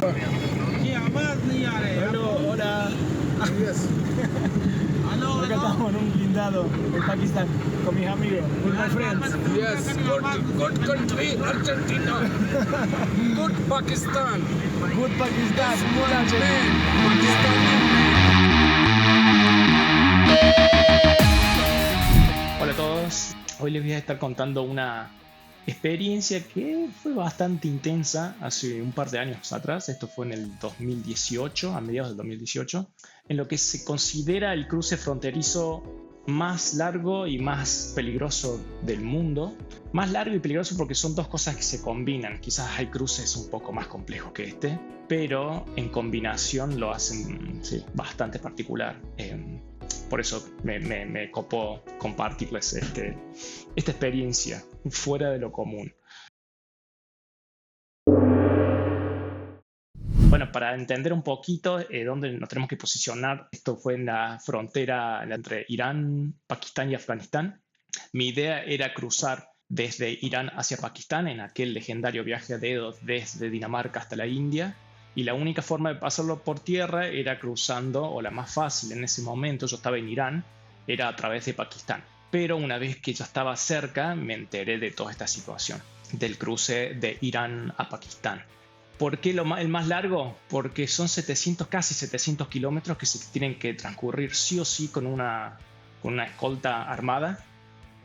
Hola. Yes. Acá estamos en un blindado en Pakistán con mis amigos, with my friends. Yes. Good country, Argentina. Good Pakistan. Good Pakistan, good Argentina. Hola a todos, hoy les voy a estar contando una experiencia que fue bastante intensa hace un par de años atrás. Esto fue en el 2018, a mediados del 2018, en lo que se considera el cruce fronterizo más largo y más peligroso del mundo. Más largo y peligroso porque son dos cosas que se combinan. Quizás hay cruces un poco más complejos que este, pero en combinación lo hacen bastante particular. Por eso me copó compartirles esta experiencia fuera de lo común. Bueno, para entender un poquito dónde nos tenemos que posicionar, esto fue en la frontera entre Irán, Pakistán y Afganistán. Mi idea era cruzar desde Irán hacia Pakistán en aquel legendario viaje a dedo desde Dinamarca hasta la India. Y la única forma de pasarlo por tierra era cruzando, o la más fácil en ese momento, yo estaba en Irán, era a través de Pakistán. Pero una vez que ya estaba cerca, me enteré de toda esta situación, del cruce de Irán a Pakistán. ¿Por qué el más largo? Porque son casi 700 kilómetros que se tienen que transcurrir sí o sí con una escolta armada.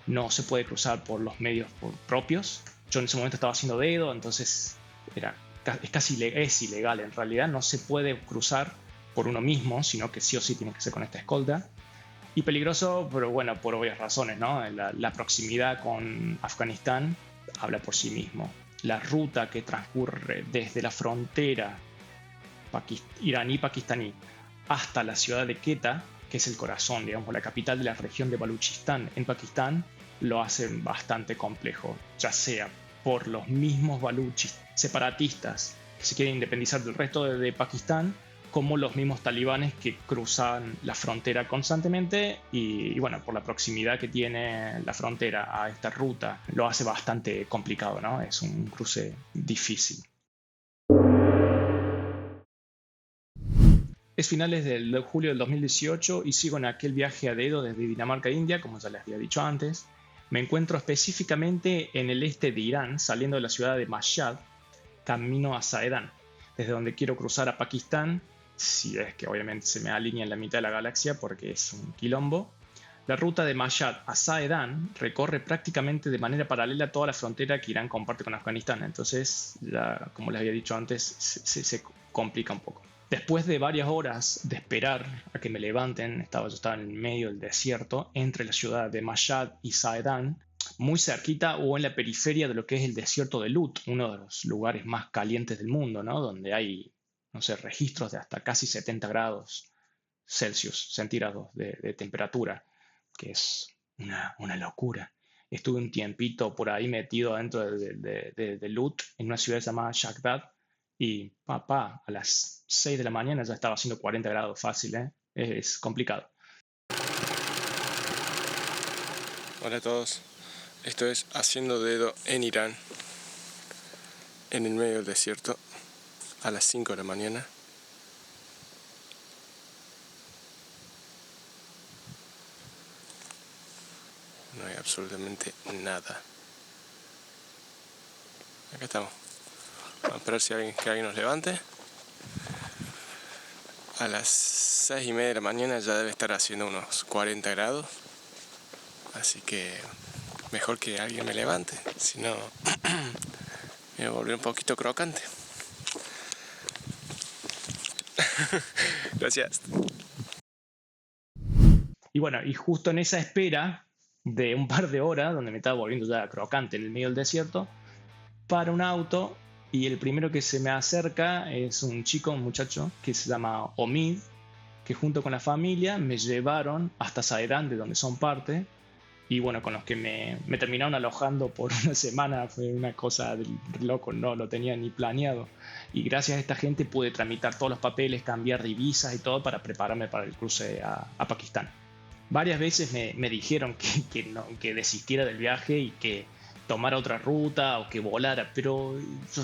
No se puede cruzar por los medios propios. Yo en ese momento estaba haciendo dedo, entonces es ilegal en realidad. No se puede cruzar por uno mismo, sino que sí o sí tiene que ser con esta escolta. Y peligroso, pero bueno, por obvias razones, ¿no? La proximidad con Afganistán habla por sí mismo. La ruta que transcurre desde la frontera iraní-pakistaní hasta la ciudad de Quetta, que es el corazón, digamos, la capital de la región de Baluchistán en Pakistán, lo hace bastante complejo, ya sea por los mismos baluchis separatistas que se quieren independizar del resto de Pakistán, como los mismos talibanes que cruzan la frontera constantemente y bueno, por la proximidad que tiene la frontera a esta ruta, lo hace bastante complicado, ¿no? Es un cruce difícil. Es finales de julio del 2018 y sigo en aquel viaje a dedo desde Dinamarca a India, como ya les había dicho antes. Me encuentro específicamente en el este de Irán, saliendo de la ciudad de Mashhad, camino a Saedan, desde donde quiero cruzar a Pakistán, si es que obviamente se me alinea en la mitad de la galaxia porque es un quilombo. La ruta de Mashhad a Saedan recorre prácticamente de manera paralela toda la frontera que Irán comparte con Afganistán, entonces, como les había dicho antes, se complica un poco. Después de varias horas de esperar a que me levanten, yo estaba en el medio del desierto, entre la ciudad de Mashhad y Saedan, muy cerquita o en la periferia de lo que es el desierto de Lut, uno de los lugares más calientes del mundo, ¿no? Donde hay, no sé, registros de hasta casi 70 grados Celsius, centígrados de temperatura, que es una locura. Estuve un tiempito por ahí metido dentro de Lut, en una ciudad llamada Shagdad, y a las 6 de la mañana ya estaba haciendo 40 grados fácil, ¿eh? Es complicado. Hola a todos. Esto es Haciendo Dedo en Irán, en el medio del desierto, a las 5 de la mañana. No hay absolutamente nada. Acá estamos. Vamos a esperar que alguien nos levante. A las 6:30 de la mañana ya debe estar haciendo unos 40 grados. Así que mejor que alguien me levante, si no me voy a volver un poquito crocante. Gracias. Y bueno, y justo en esa espera de un par de horas, donde me estaba volviendo ya crocante en el medio del desierto, para un auto y el primero que se me acerca es un muchacho que se llama Omid, que junto con la familia me llevaron hasta Saedan, de donde son parte, y bueno, con los que me terminaron alojando por una semana. Fue una cosa de loco, no lo tenía ni planeado. Y gracias a esta gente pude tramitar todos los papeles, cambiar divisas y todo para prepararme para el cruce a Pakistán. Varias veces me dijeron que desistiera del viaje y que tomara otra ruta o que volara, pero yo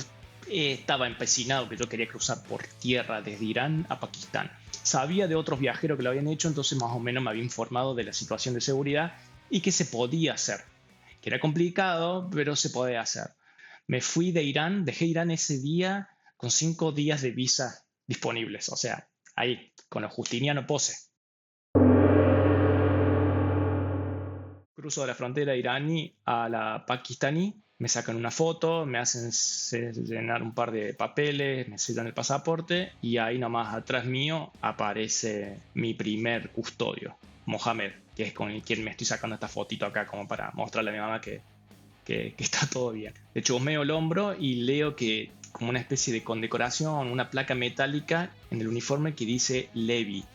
estaba empecinado que yo quería cruzar por tierra desde Irán a Pakistán. Sabía de otros viajeros que lo habían hecho, entonces más o menos me había informado de la situación de seguridad y que se podía hacer. Que era complicado, pero se podía hacer. Me fui de Irán, dejé Irán ese día con 5 días de visa disponibles. O sea, ahí, con el Justiniano pose. Cruzo de la frontera iraní a la pakistaní, me sacan una foto, me hacen llenar un par de papeles, me sellan el pasaporte y ahí nomás atrás mío aparece mi primer custodio, Mohamed, que es con quien me estoy sacando esta fotito acá como para mostrarle a mi mamá que está todo bien. De hecho, chusmeo el hombro y leo que como una especie de condecoración, una placa metálica en el uniforme que dice Levi.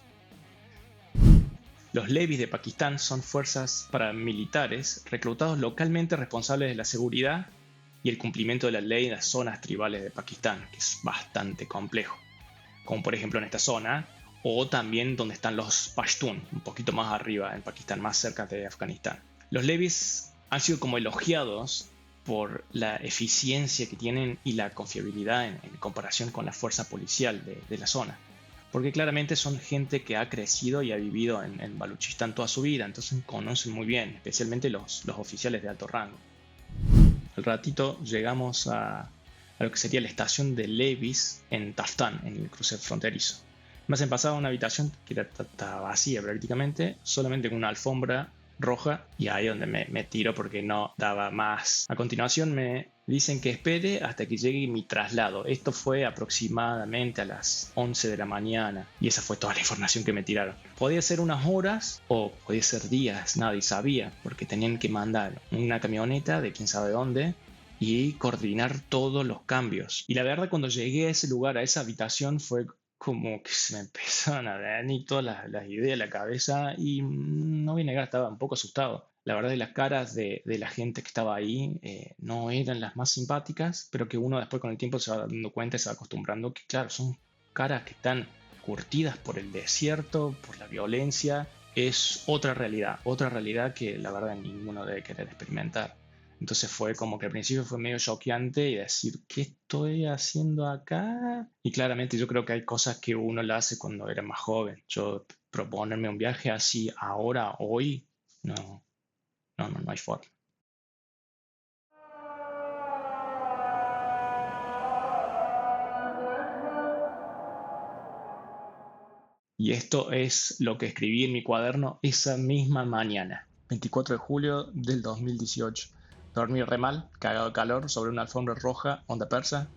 Los levis de Pakistán son fuerzas paramilitares reclutados localmente responsables de la seguridad y el cumplimiento de la ley en las zonas tribales de Pakistán, que es bastante complejo, como por ejemplo en esta zona, o también donde están los Pashtun, un poquito más arriba en Pakistán, más cerca de Afganistán. Los levis han sido como elogiados por la eficiencia que tienen y la confiabilidad en comparación con la fuerza policial de la zona. Porque claramente son gente que ha crecido y ha vivido en Baluchistán toda su vida, entonces conocen muy bien, especialmente los oficiales de alto rango. Al ratito llegamos a lo que sería la estación de Levis en Taftán, en el cruce fronterizo. Me hacen pasar a una habitación que está vacía prácticamente, solamente con una alfombra roja, y ahí es donde me tiro porque no daba más. A continuación me dicen que espere hasta que llegue mi traslado. Esto fue aproximadamente a las 11 de la mañana y esa fue toda la información que me tiraron. Podía ser unas horas o podía ser días, nadie sabía, porque tenían que mandar una camioneta de quién sabe dónde y coordinar todos los cambios. Y la verdad, cuando llegué a ese lugar, a esa habitación, fue como que se me empezaron a venir todas las ideas a la cabeza y no voy a negar, estaba un poco asustado. La verdad, las caras de la gente que estaba ahí no eran las más simpáticas, pero que uno después con el tiempo se va dando cuenta y se va acostumbrando que, claro, son caras que están curtidas por el desierto, por la violencia. Es otra realidad que la verdad ninguno debe querer experimentar. Entonces fue como que al principio fue medio choqueante y decir, ¿qué estoy haciendo acá? Y claramente yo creo que hay cosas que uno la hace cuando era más joven. Yo proponerme un viaje así ahora, hoy, no hay forma. Y esto es lo que escribí en mi cuaderno esa misma mañana, 24 de julio del 2018. Dormí re mal, cagado de calor, sobre una alfombra roja, onda persa.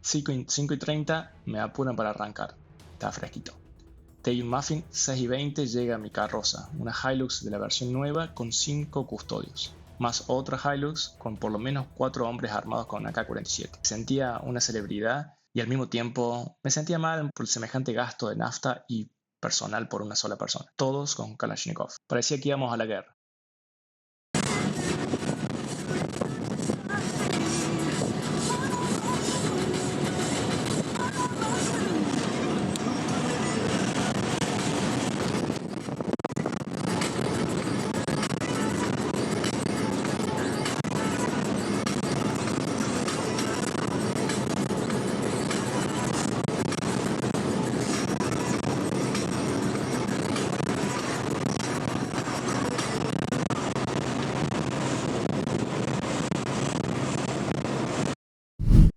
5:30 me apuran para arrancar. Está fresquito. Té y un muffin, 6:20 llega a mi carroza, una Hilux de la versión nueva con 5 custodios, más otra Hilux con por lo menos 4 hombres armados con AK-47. Sentía una celebridad y al mismo tiempo me sentía mal por el semejante gasto de nafta y personal por una sola persona, todos con Kalashnikov. Parecía que íbamos a la guerra.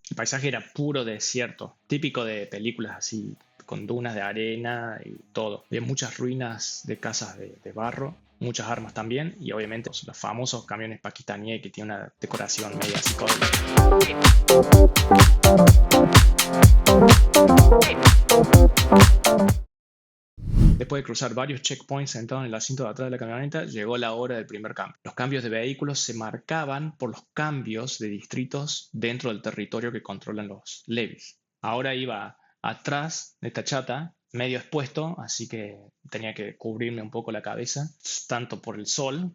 El paisaje era puro desierto, típico de películas así, con dunas de arena y todo. Había muchas ruinas de casas de barro, muchas armas también, y obviamente los famosos camiones pakistaníes que tienen una decoración media psicodélica. Después de cruzar varios checkpoints sentado en el asiento de atrás de la camioneta, llegó la hora del primer cambio. Los cambios de vehículos se marcaban por los cambios de distritos dentro del territorio que controlan los levis. Ahora iba atrás de esta chata, medio expuesto, así que tenía que cubrirme un poco la cabeza, tanto por el sol,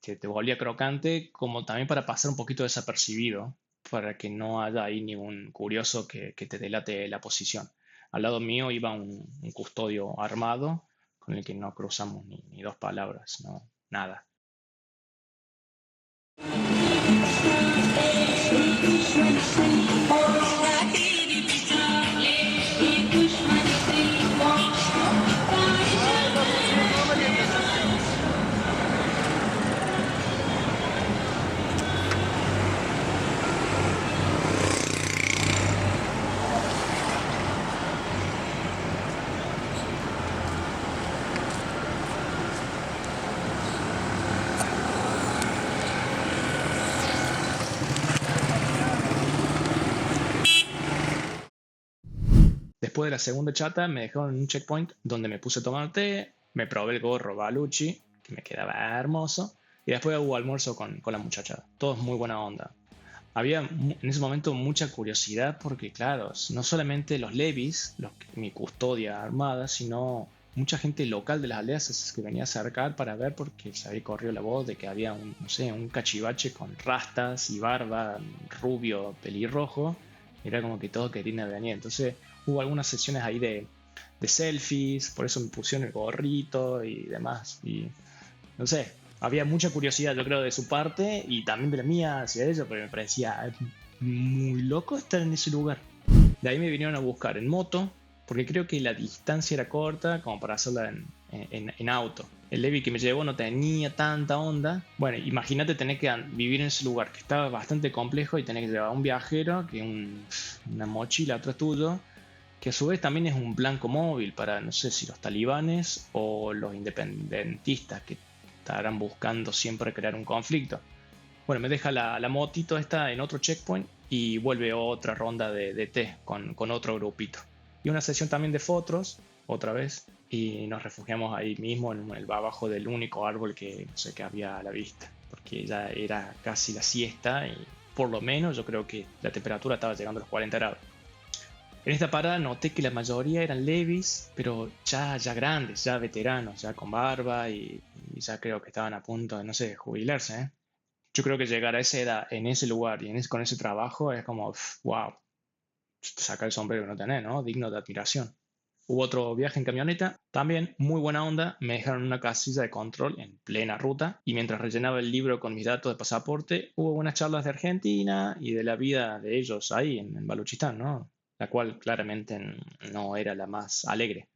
que te volvía crocante, como también para pasar un poquito desapercibido, para que no haya ahí ningún curioso que te delate la posición. Al lado mío iba un custodio armado con el que no cruzamos ni dos palabras, no, nada. Después de la segunda chata me dejaron en un checkpoint donde me puse a tomar té, me probé el gorro Baluchi, que me quedaba hermoso, y después hubo almuerzo con la muchacha. Todos muy buena onda. Había en ese momento mucha curiosidad porque, claro, no solamente los levis, mi custodia armada, sino mucha gente local de las aldeas que venía a acercar para ver porque se había corrido la voz de que había un, no sé, un cachivache con rastas y barba, rubio, pelirrojo. Era como que todos querían venir. Entonces hubo algunas sesiones ahí de selfies, por eso me pusieron el gorrito y demás. Y no sé, había mucha curiosidad, yo creo, de su parte y también de la mía hacia ello, pero me parecía muy loco estar en ese lugar. De ahí me vinieron a buscar en moto, porque creo que la distancia era corta como para hacerla en auto. El Levi que me llevó no tenía tanta onda. Bueno, imagínate tener que vivir en ese lugar que estaba bastante complejo y tener que llevar a un viajero, que una mochila atrás tuyo, que a su vez también es un blanco móvil para, no sé si los talibanes o los independentistas que estarán buscando siempre crear un conflicto. Bueno, me deja la motito esta en otro checkpoint y vuelve otra ronda de té con otro grupito. Y una sesión también de fotos, otra vez, y nos refugiamos ahí mismo abajo del único árbol que, no sé, que había a la vista, porque ya era casi la siesta y por lo menos yo creo que la temperatura estaba llegando a los 40 grados. En esta parada noté que la mayoría eran levis, pero ya grandes, ya veteranos, ya con barba y ya creo que estaban a punto de, no sé, jubilarse, ¿eh? Yo creo que llegar a esa edad, en ese lugar y con ese trabajo es como, wow, saca el sombrero que no tenés, ¿no? Digno de admiración. Hubo otro viaje en camioneta, también muy buena onda, me dejaron en una casilla de control en plena ruta y mientras rellenaba el libro con mis datos de pasaporte, hubo buenas charlas de Argentina y de la vida de ellos ahí en Baluchistán, ¿no? La cual claramente no era la más alegre.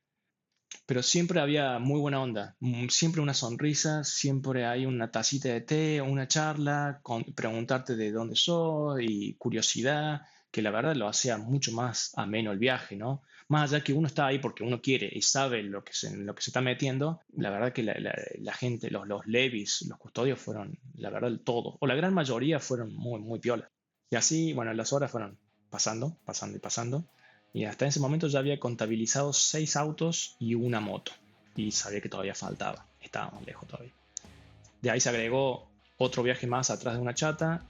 Pero siempre había muy buena onda, siempre una sonrisa, siempre hay una tacita de té, una charla, preguntarte de dónde sos y curiosidad, que la verdad lo hacía mucho más ameno el viaje, ¿no? Más allá que uno está ahí porque uno quiere y sabe en lo que se está metiendo, la verdad que la gente, los levis, los custodios fueron, la verdad, todo, o la gran mayoría fueron muy, muy piola. Y así, bueno, las horas fueron pasando, pasando y pasando. Y hasta ese momento ya había contabilizado 6 autos y una moto. Y sabía que todavía faltaba. Estábamos lejos todavía. De ahí se agregó otro viaje más atrás de una chata.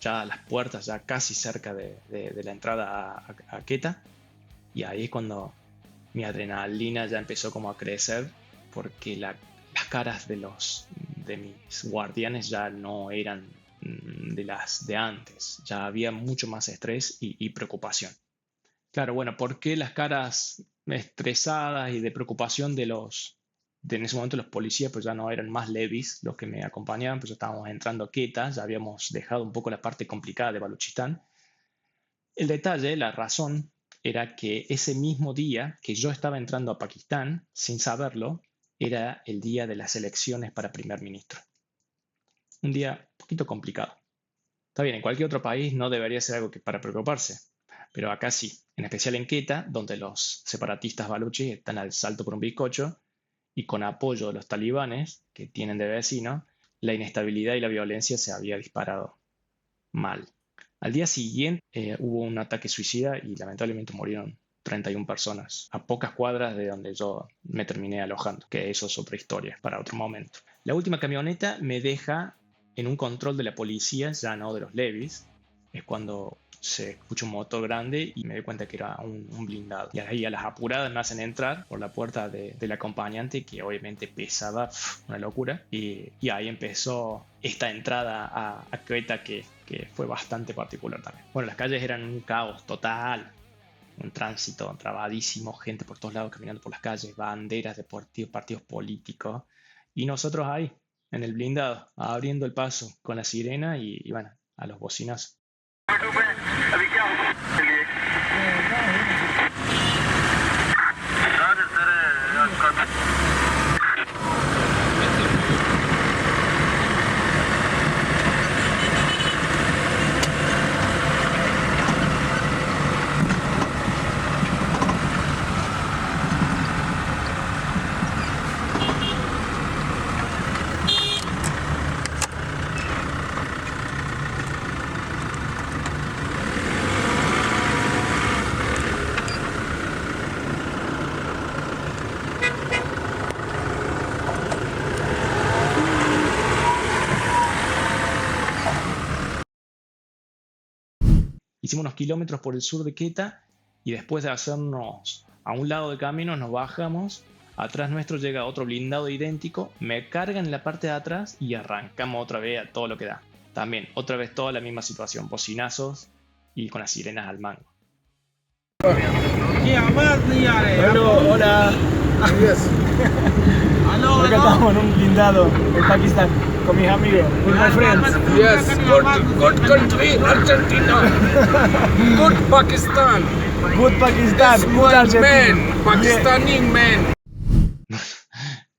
Ya a las puertas, ya casi cerca de la entrada a Queta. Y ahí es cuando mi adrenalina ya empezó como a crecer. Porque las caras de mis guardianes ya no eran de las de antes. Ya había mucho más estrés y preocupación. Claro, bueno, ¿por qué las caras estresadas y de preocupación de en ese momento los policías, pues ya no eran más levis los que me acompañaban, pues ya estábamos entrando a Quetta, ya habíamos dejado un poco la parte complicada de Baluchistán? El detalle, la razón, era que ese mismo día que yo estaba entrando a Pakistán, sin saberlo, era el día de las elecciones para primer ministro. Un día un poquito complicado. Está bien, en cualquier otro país no debería ser algo para preocuparse, pero acá sí, en especial en Quetta, donde los separatistas baluchis están al salto por un bizcocho y con apoyo de los talibanes, que tienen de vecino, la inestabilidad y la violencia se había disparado mal. Al día siguiente hubo un ataque suicida y lamentablemente murieron 31 personas a pocas cuadras de donde yo me terminé alojando, que eso es otra historia para otro momento. La última camioneta me deja en un control de la policía, ya no de los levis, es cuando se escucha un motor grande y me doy cuenta que era un blindado. Y ahí a las apuradas me hacen entrar por la puerta del acompañante, que obviamente pesaba una locura. Y ahí empezó esta entrada a Creta que fue bastante particular también. Bueno, las calles eran un caos total, un tránsito trabadísimo, gente por todos lados caminando por las calles, banderas de partidos políticos. Y nosotros ahí, en el blindado, abriendo el paso con la sirena y bueno, a los bocinazos. Hicimos unos kilómetros por el sur de Quetta y después de hacernos a un lado del camino nos bajamos. Atrás nuestro llega otro blindado idéntico, me cargan en la parte de atrás y arrancamos otra vez a todo lo que da. También, otra vez toda la misma situación, bocinazos y con las sirenas al mango. Hola. Acá estamos en un blindado en Pakistán con mis amigos, with my friends. Yes, good country, Argentina. Good Pakistan. Good Pakistan, This good one Argentina. man, Pakistani man.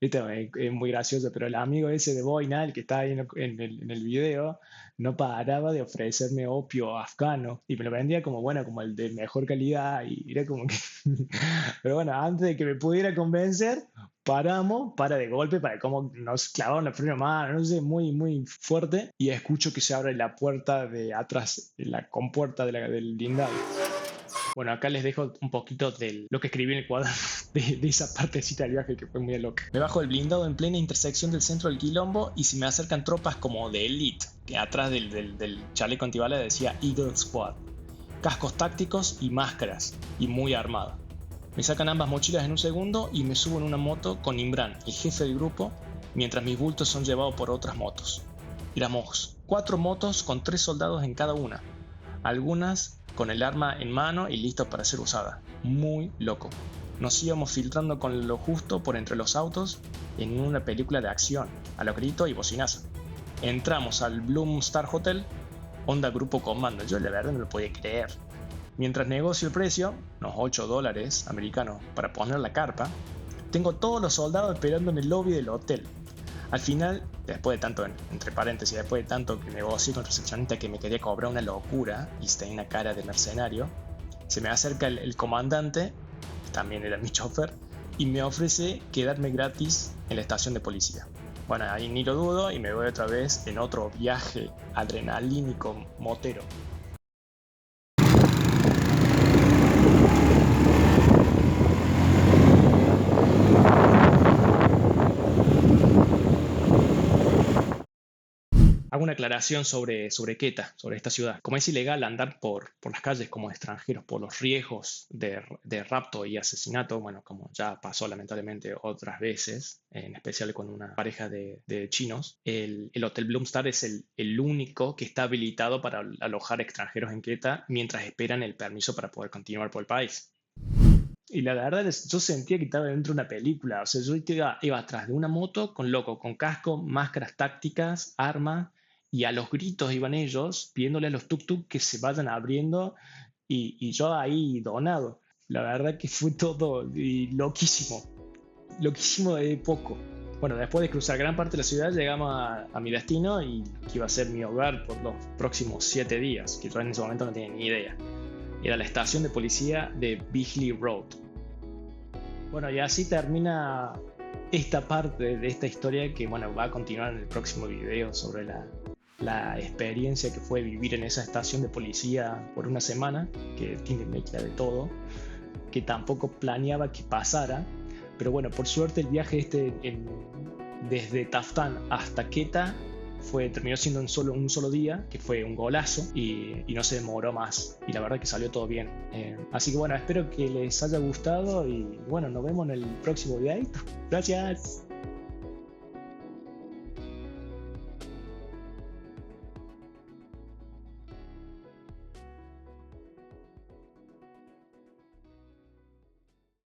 ¿Viste? Es muy gracioso, pero el amigo ese de Boina, el que está ahí en el video, no paraba de ofrecerme opio afgano y me lo vendía como, bueno, como el de mejor calidad y era como que... Pero bueno, antes de que me pudiera convencer, para de golpe, para como nos clavaron la freno a mano, no sé, muy, muy fuerte, y escucho que se abre la puerta de atrás, la compuerta del blindado. Bueno, acá les dejo un poquito de lo que escribí en el cuaderno de esa partecita del viaje que fue muy loca. Me bajo del blindado en plena intersección del centro del quilombo y se me acercan tropas como de elite, que atrás del chaleco antibalas decía Eagle Squad. Cascos tácticos y máscaras, y muy armado. Me sacan ambas mochilas en un segundo y me subo en una moto con Imran, el jefe del grupo, mientras mis bultos son llevados por otras motos. Éramos 4 motos con 3 soldados en cada una. Algunas con el arma en mano y listos para ser usada. Muy loco. Nos íbamos filtrando con lo justo por entre los autos en una película de acción, a lo grito y bocinazo. Entramos al Bloom Star Hotel, onda Grupo Comando. Yo la verdad no lo podía creer. Mientras negocio el precio, unos $8 americanos para poner la carpa, tengo todos los soldados esperando en el lobby del hotel. Al final, después de tanto, entre paréntesis, después de tanto que negocié con el recepcionista que me quería cobrar una locura y tenía una cara de mercenario, se me acerca el comandante, que también era mi chofer, y me ofrece quedarme gratis en la estación de policía. Bueno, ahí ni lo dudo y me voy otra vez en otro viaje adrenalínico motero. Hago una aclaración sobre Quetta, sobre esta ciudad. Como es ilegal andar por las calles como extranjeros por los riesgos de rapto y asesinato, bueno, como ya pasó lamentablemente otras veces, en especial con una pareja de chinos, el Hotel Bloom Star es el único que está habilitado para alojar extranjeros en Quetta mientras esperan el permiso para poder continuar por el país. Y la verdad es, yo sentía que estaba dentro de una película. O sea, yo iba atrás de una moto con loco, con casco, máscaras tácticas, armas, y a los gritos iban ellos pidiéndole a los tuk-tuk que se vayan abriendo y yo ahí donado. La verdad que fue todo loquísimo de poco. Bueno, después de cruzar gran parte de la ciudad llegamos a mi destino y que iba a ser mi hogar por los próximos 7 días, que yo en ese momento no tenía ni idea. Era la estación de policía de Bigley Road. Bueno, y así termina esta parte de esta historia que, bueno, va a continuar en el próximo video sobre la experiencia que fue vivir en esa estación de policía por una semana, que tiene mezcla de todo, que tampoco planeaba que pasara, pero bueno, por suerte el viaje desde Taftán hasta Quetta terminó siendo un solo día, que fue un golazo y no se demoró más y la verdad que salió todo bien. Así que bueno, espero que les haya gustado y bueno, nos vemos en el próximo videito. Gracias.